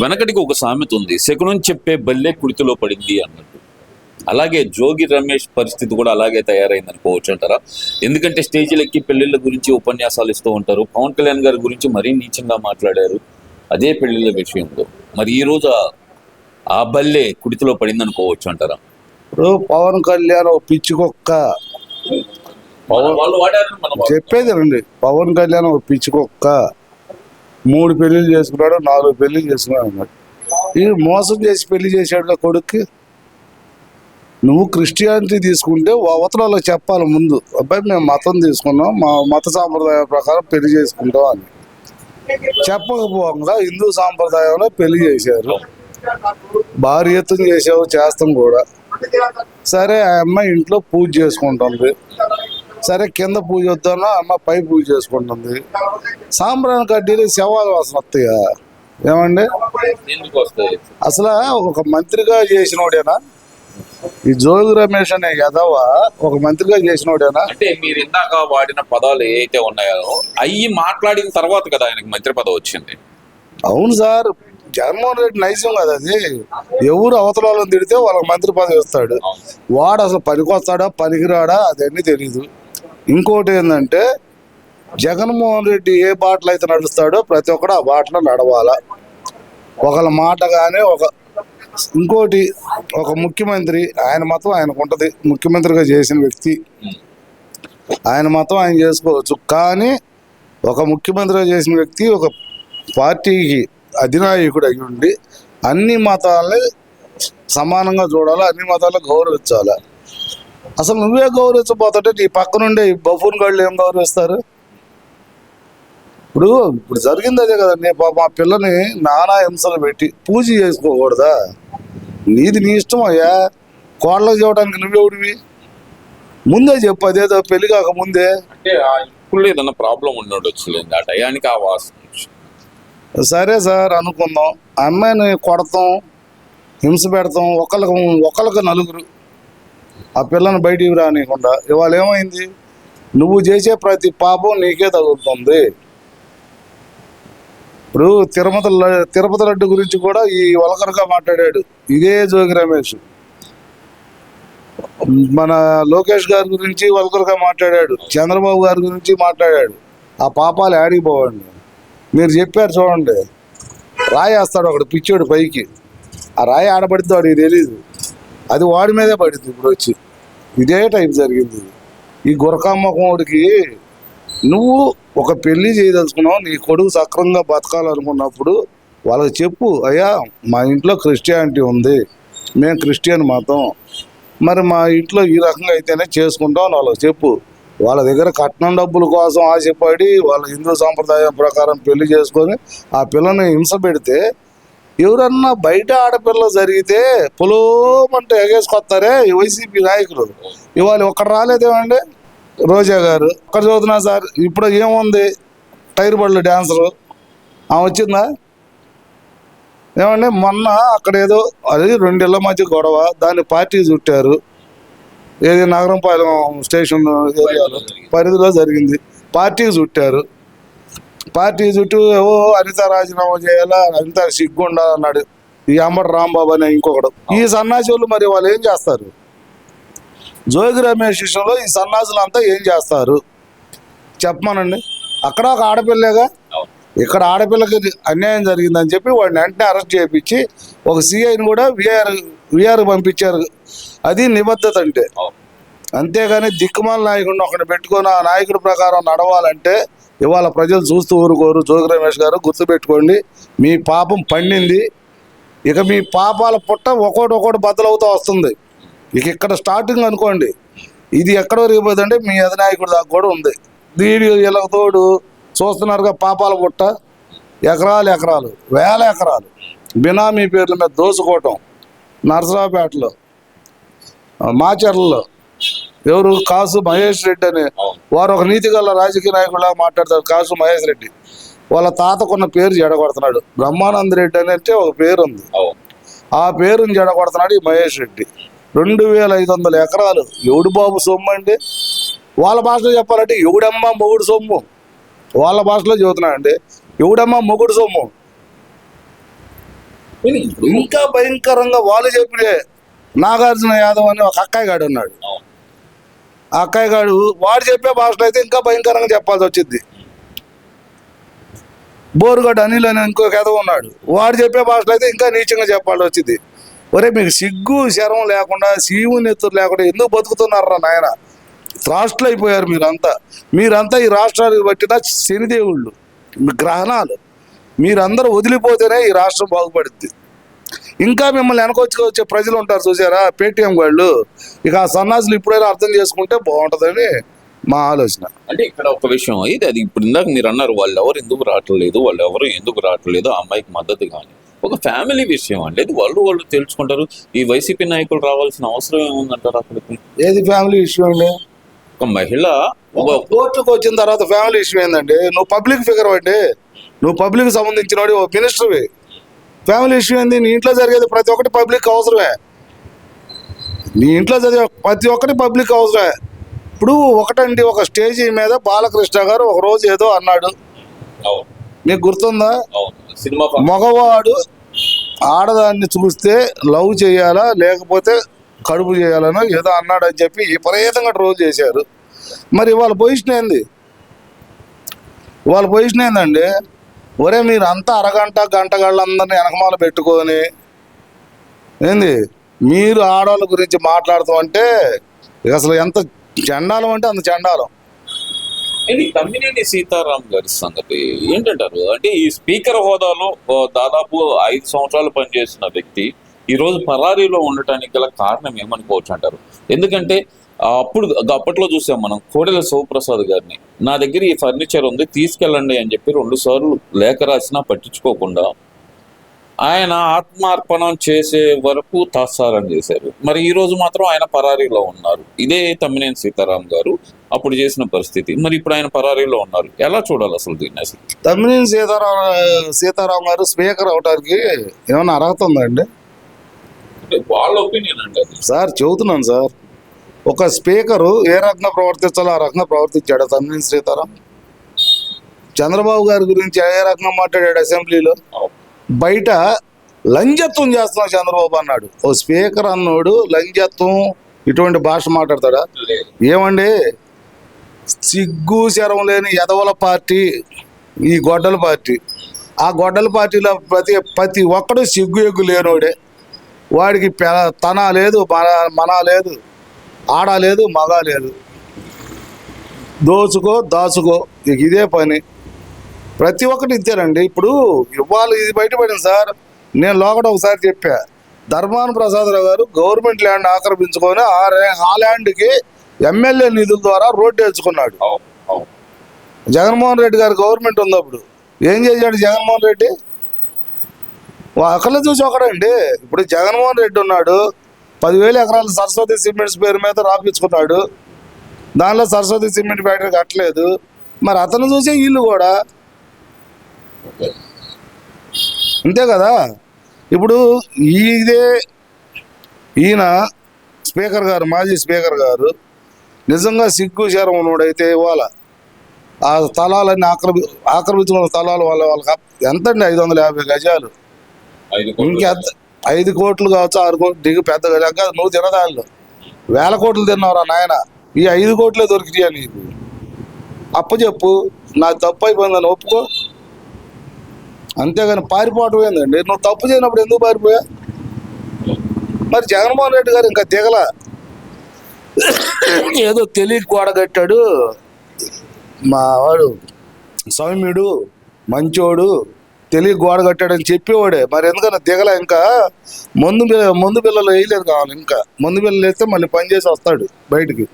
వెనకటికి ఒక సామెత ఉంది, శకునం చెప్పే బల్లె కుడితిలో పడింది అన్నట్టు. అలాగే జోగి రమేష్ పరిస్థితి కూడా అలాగే తయారైంది అనుకోవచ్చు అంటారా? ఎందుకంటే స్టేజీలు ఎక్కి పెళ్లిళ్ళ గురించి ఉపన్యాసాలు ఇస్తూ ఉంటారు. పవన్ కళ్యాణ్ గారి గురించి మరీ నీచంగా మాట్లాడారు అదే పెళ్లిళ్ళ విషయంలో. మరి ఈ రోజు ఆ బల్లె కుడితిలో పడింది అనుకోవచ్చు అంటారా? ఇప్పుడు పవన్ కళ్యాణ్ ఒక పిచ్చి కుక్క. చెప్పేది రండి, పవన్ కళ్యాణ్ ఒక పిచ్చి కుక్క. 3 పెళ్లిళ్ళు చేసుకున్నాడు, 4 పెళ్లిళ్ళు చేసుకున్నాడు అన్నాడు. ఈ మోసం చేసి పెళ్లి చేశాడు కొడుక్కి. నువ్వు క్రిస్టియానిటీ తీసుకుంటే అవతల చెప్పాలి ముందు, అబ్బాయి మేము మతం తీసుకున్నాం, మా మత సాంప్రదాయం ప్రకారం పెళ్లి చేసుకుంటాం అని. చెప్పకపోగా హిందూ సాంప్రదాయంలో పెళ్లి చేశారు. భారీ ఎత్తున చేసావు, చేస్తాం కూడా. సరే, ఆ అమ్మాయి ఇంట్లో పూజ చేసుకుంటుంది. సరే, కింద పూజ వద్దానో అమ్మ పై పూజ చేసుకుంటుంది. సాంబ్రాణి కడ్డీలు శవాలు వాసన వస్తాయా? ఏమండి, అసలు ఒక మంత్రిగా చేసినోడేనా ఈ జోగి రమేష్ అనే యదవ? ఒక మంత్రిగా చేసినోడేనా? అంటే మీరు ఇందాక వాడిన పదాలు ఏవైతే ఉన్నాయో అవి మాట్లాడిన తర్వాత కదా ఆయనకి మంత్రి పదవి వచ్చింది. అవును సార్, జగన్మోహన్ రెడ్డి నైజం కదా అది. ఎవరు అవతల వాళ్ళని తిడితే వాళ్ళకి మంత్రి పదవి ఇస్తాడు. వాడు అసలు పనికొస్తాడా పనికిరాడా అదన్నీ తెలీదు. ఇంకోటి ఏంటంటే, జగన్మోహన్ రెడ్డి ఏ బాటలో అయితే నడుస్తాడో ప్రతి ఒక్కడు ఆ బాటలో నడవాలా. ఒకళ్ళ మాట కానీ ఇంకోటి, ఒక ముఖ్యమంత్రి ఆయన మతం ఆయనకు ఉంటుంది. ముఖ్యమంత్రిగా చేసిన వ్యక్తి ఆయన మతం ఆయన చేసుకోవచ్చు. కానీ ఒక ముఖ్యమంత్రిగా చేసిన వ్యక్తి ఒక పార్టీకి అధినాయకుడు అయి ఉండి అన్ని మతాలని సమానంగా చూడాలి, అన్ని మతాలను గౌరవించాలి. అసలు నువ్వే గౌరవించబోతుంటే నీ పక్కనుండే బఫూన్ గాళ్ళు ఏం గౌరవిస్తారు? ఇప్పుడు జరిగింది అదే కదా. మా పిల్లని నానా హింసలు పెట్టి పూజ చేసుకోకూడదా? నీది నీ ఇష్టం అయ్యా. కోళ్ళకు చేయడానికి నువ్వెవడివి? ముందే చెప్పు, అదేదో పెళ్లి కాక ముందే. అంటే ఇప్పుడు ఏదన్నా ప్రాబ్లం ఉండొచ్చు ఆ టయానికి ఆ వాసన. సరే సార్ అనుకుందాం, అమ్మాయిని కొడతాం, హింస పెడతాం, ఒకళ్ళకి నలుగురు ఆ పిల్లని బయటికి రానియకుండా. ఇవాళ ఏమైంది? నువ్వు చేసే ప్రతి పాపం నీకే తగులుతుంది. ఇప్పుడు తిరుపతి లడ్డు గురించి కూడా ఈ వల్గర్గా మాట్లాడాడు ఇదే జోగి రమేష్. మన లోకేష్ గారి గురించి వల్గర్గా మాట్లాడాడు, చంద్రబాబు గారి గురించి మాట్లాడాడు. ఆ పాపాలు ఆడికి పోవండి. మీరు చెప్పారు చూడండి, రాయి వేస్తాడు ఒకడు పిచ్చోడు పైకి. ఆ రాయి ఆడబడితే వాడికి తెలీదు, అది వాడి మీదే పడింది. ఇప్పుడు వచ్చి ఇదే టైం జరిగింది. ఈ గురకమ్మకోడికి నువ్వు ఒక పెళ్లి చేయదలుచుకున్నావు, నీ కొడుకు సక్రమంగా బతకాలనుకున్నప్పుడు వాళ్ళకి చెప్పు, అయ్యా మా ఇంట్లో క్రిస్టియానిటీ ఉంది, మేము క్రిస్టియన్ మతం, మరి మా ఇంట్లో ఈ రకంగా అయితేనే చేసుకుంటాం అని వాళ్ళకి చెప్పు. వాళ్ళ దగ్గర కట్నం డబ్బుల కోసం ఆశపడి వాళ్ళ హిందూ సాంప్రదాయం ప్రకారం పెళ్లి చేసుకొని ఆ పిల్లని హింస పెడితే, ఎవరన్నా బయట ఆడపిల్ల జరిగితే పొలోమంటే ఎగేసుకొస్తారే ఈ వైసీపీ నాయకులు. ఇవాళ ఒక్కడ రాలేదేమండి? రోజా గారు ఒక్కడ చదువుతున్నా సార్. ఇప్పుడు ఏముంది, టైర్ బళ్ళు డ్యాన్సరు ఆమె వచ్చిందా? ఏమండి, మొన్న అక్కడ ఏదో అది 2 ఇళ్ల మధ్య గొడవ, దాన్ని పార్టీ చుట్టారు. ఏది నగరంపాలెం స్టేషన్ ఏరియాలో పరిధిలో జరిగింది. పార్టీకి చుట్టారు. పార్టీ చుట్టూ అనిత రాజీనామా చేయాలా, అనిత సిగ్గుండాలన్నాడు ఈ అంబటి రాంబాబు అనే ఇంకొకడు. ఈ సన్నాసి వాళ్ళు మరి వాళ్ళు ఏం చేస్తారు? జోగి రమేష్ విషయంలో ఈ సన్నాసులంతా ఏం చేస్తారు చెప్పమానండి. అక్కడ ఒక ఆడపిల్లేగా, ఇక్కడ ఆడపిల్లకి అన్యాయం జరిగిందని చెప్పి వాడిని వెంటనే అరెస్ట్ చేయించి ఒక సిఐని కూడా విఆర్ పంపించారు. అది నిబద్ధత అంటే. అంతేగాని దిక్కుమాల నాయకుడిని ఒకటి పెట్టుకొని ఆ నాయకుడి ప్రకారం నడవాలంటే ఇవాళ ప్రజలు చూస్తూ ఊరుకోరు. జోగి రమేష్ గారు గుర్తుపెట్టుకోండి, మీ పాపం పండింది. ఇక మీ పాపాల పుట్ట ఒక్కోటి బద్దలవుతూ వస్తుంది. ఇక ఇక్కడ స్టార్టింగ్ అనుకోండి, ఇది ఎక్కడ వరిగిపోతుందంటే మీ అధినాయకుడి దాకా కూడా ఉంది. దీని ఇలా తోడు చూస్తున్నారుగా పాపాల పుట్ట, ఎకరాలు వేల ఎకరాలు బినామీ పేర్ల మీద దోసుకోవటం. నరసరావుపేటలో, మాచర్లలో ఎవరు కాసు మహేష్ రెడ్డి అని వారు ఒక నీతి గల రాజకీయ నాయకుడిలా మాట్లాడతారు. కాసు మహేష్ రెడ్డి వాళ్ళ తాతకున్న పేరు జడగొడుతున్నాడు. బ్రహ్మానంద రెడ్డి అని అంటే ఒక పేరు ఉంది, ఆ పేరుని జడగొడుతున్నాడు ఈ మహేష్ రెడ్డి. 2500 ఎకరాలు ఎవడు బాబు సొమ్ము అండి? వాళ్ళ భాషలో చెప్పాలంటే ఎవడమ్మా మొగుడు సొమ్ము. వాళ్ళ భాషలో చెబుతున్నాడు అండి, ఎవడమ్మా మొగుడు సొమ్ము. ఇంకా భయంకరంగా వాళ్ళు చెప్పినే నాగార్జున యాదవ్ అని ఒక అక్కాయి గాడు ఉన్నాడు. ఆ అక్కాయి గాడు వాడు చెప్పే భాషలో అయితే ఇంకా భయంకరంగా చెప్పాల్సి వచ్చింది. బోరుగడ్డ అనిల్ అని ఇంకొక యాదవ్ ఉన్నాడు, వాడు చెప్పే భాషలో అయితే ఇంకా నీచంగా చెప్పాల్సి వచ్చింది. ఒరే మీకు సిగ్గు శరం లేకుండా శివుని ఎత్తురు లేకుండా ఎందుకు బతుకుతున్నారా నాయన? రాష్ట్రాలు అయిపోయారు మీరంతా ఈ రాష్ట్రానికి పట్టిన శనిదేవుళ్ళు, మీ గ్రహణాలు. మీరందరూ వదిలిపోతేనే ఈ రాష్ట్రం బాగుపడుద్ది. ఇంకా మిమ్మల్ని వెనకొచ్చుకొచ్చే ప్రజలు ఉంటారు చూసారా, పేటీఎం వాళ్ళు. ఇక ఆ సన్నాసులు ఇప్పుడైనా అర్థం చేసుకుంటే బాగుంటుందని మా ఆలోచన. అంటే ఇక్కడ ఒక విషయం అయితే, అది ఇప్పుడు ఇందాక మీరు అన్నారు వాళ్ళు ఎవరు ఎందుకు రావట్లేదు ఆ అమ్మాయికి మద్దతు కానీ ఒక ఫ్యామిలీ విషయం అండి. అది వాళ్ళు తెలుసుకుంటారు. ఈ వైసీపీ నాయకులు రావాల్సిన అవసరం ఏముందంటారు అక్కడికి? ఏది ఫ్యామిలీ ఇష్యూ అండి? ఒక మహిళ కోర్టుకు వచ్చిన తర్వాత ఫ్యామిలీ ఇష్యూ ఏందండి? నువ్వు పబ్లిక్ ఫిగర్ అండి, నువ్వు పబ్లిక్ సంబంధించిన వాడి ఓ మినిస్టర్వి. ఫ్యామిలీ ఇష్యూ ఏంది? నీ ఇంట్లో జరిగేది ప్రతి ఒక్కటి పబ్లిక్ అవసరమే. నీ ఇంట్లో జరిగే ప్రతి ఒక్కటి పబ్లిక్ అవసరమే. ఇప్పుడు ఒకటండి, ఒక స్టేజీ మీద బాలకృష్ణ గారు ఒక రోజు ఏదో అన్నాడు, మీకు గుర్తుందా? సినిమా మగవాడు ఆడదాన్ని చూస్తే లవ్ చేయాలా లేకపోతే కడుపు చేయాలనో ఏదో అన్నాడు అని చెప్పి విపరీతంగా ట్రోల్ చేశారు. మరి వాళ్ళ పొజిషన్ ఏందండి? ఒరే మీరు అంతా అరగంట గంట గళ్ళందరినీ వెనకమాల పెట్టుకొని ఏంది మీరు ఆడవాళ్ళ గురించి మాట్లాడతాం అంటే ఇక అసలు ఎంత చండాలం అంటే అంత చండాలం. ఇది తమ్మినేని సీతారాం గారి సంగతి ఏంటంటారు? అంటే ఈ స్పీకర్ హోదాలో దాదాపు 5 సంవత్సరాలు పనిచేసిన వ్యక్తి ఈ రోజు పరారీలో ఉండటానికి గల కారణం ఏమనుకోవచ్చు అంటారు? ఎందుకంటే అప్పట్లో చూసాం మనం కోడెల శివప్రసాద్ గారిని, నా దగ్గర ఈ ఫర్నిచర్ ఉంది తీసుకెళ్ళండి అని చెప్పి 2 సార్లు లేఖ రాసినా పట్టించుకోకుండా ఆయన ఆత్మార్పణం చేసే వరకు తాత్సారం చేశారు. మరి ఈ రోజు మాత్రం ఆయన పరారీలో ఉన్నారు. ఇదే తమ్మినేని సీతారాం గారు అప్పుడు చేసిన పరిస్థితి. మరి ఇప్పుడు ఆయన పరారీలో ఉన్నారు. ఎలా చూడాలి అసలు దీన్ని? అసలు తమ్మినేని సీతారాం గారు స్పీకర్ అవడానికి ఏమైనా అర్హత ఉందండి? వాళ్ళ ఒపీనియన్ అండి అది. సార్ చెబుతున్నాను సార్, ఒక స్పీకరు ఏ రకంగా ప్రవర్తించాలో ఆ రకంగా ప్రవర్తించాడు తమ్మినేని సీతారాం. చంద్రబాబు గారి గురించి ఏ రకంగా మాట్లాడాడు అసెంబ్లీలో? బయట లంజత్వం చేస్తున్నాడు చంద్రబాబు అన్నాడు. ఓ స్పీకర్ అన్నోడు లంజత్వం ఇటువంటి భాష మాట్లాడతాడా? ఏమండి, సిగ్గు శరం లేని ఎదవల పార్టీ ఈ గొడ్డల పార్టీ. ఆ గొడ్డల పార్టీలో ప్రతి ఒక్కడు సిగ్గు ఎగ్గు లేనోడే. వాడికి తన లేదు, మన లేదు, ఆడ లేదు, మగ లేదు. దాచుకో ఇక ఇదే పని. ప్రతి ఒక్కటి ఇచ్చారండి. ఇప్పుడు ఇవాళ ఇది బయటపడింది సార్. నేను లోకడ ఒకసారి చెప్పా, ధర్మాన ప్రసాదరావు గారు గవర్నమెంట్ ల్యాండ్ ఆక్రమించుకొని ఆ ల్యాండ్కి ఎమ్మెల్యే నిధుల ద్వారా రోడ్డు వేసుకున్నాడు. జగన్మోహన్ రెడ్డి గారు గవర్నమెంట్ ఉన్నప్పుడు ఏం చేశాడు జగన్మోహన్ రెడ్డి? ఒకళ్ళు చూసి ఒకడండి. ఇప్పుడు జగన్మోహన్ రెడ్డి ఉన్నాడు, 10,000 ఎకరాలు సరస్వతి సిమెంట్స్ పేరు మీద రాపించుకున్నాడు. దానిలో సరస్వతి సిమెంట్ ఫ్యాక్టరీ కట్టలేదు. మరి అతను చూసే వీళ్ళు కూడా అంతే కదా. ఇప్పుడు ఈయన స్పీకర్ గారు, మాజీ స్పీకర్ గారు నిజంగా సిగ్గు శరం ఉన్నోడైతే ఇవాళ ఆ స్థలాలన్నీ ఆక్రమించుకున్న స్థలాలు వాళ్ళకి ఎంతండి? 550 గజాలు. ఇంకెంత? 5 కోట్లు కావచ్చు, 6 కోట్లు దిగు పెద్ద గజాలు కాదు. నువ్వు తినదాళ్ళు 1000 కోట్లు తిన్నావురా నాయన. ఈ 5 కోట్లే దొరికినాయా నీకు? అప్పచెప్పు, నాకు తప్పు అయిపోయిందని ఒప్పుకో. అంతేగాని పారిపోవటం ఏందండి? నువ్వు తప్పు చేయనప్పుడు ఎందుకు పారిపోయా? మరి జగన్మోహన్ రెడ్డి గారు ఇంకా దిగల, ఏదో తెలియక గోడగట్టాడు. మా వాడు సౌమ్యుడు మంచోడు తెలియక గోడగట్టాడని చెప్పేవాడే. మరి ఎందుకన్నా దిగల? ఇంకా ముందు పిల్లలు వేయలేదు కావాలి. ఇంకా ముందు పిల్లలు వేస్తే మళ్ళీ పని చేసి వస్తాడు బయటికి.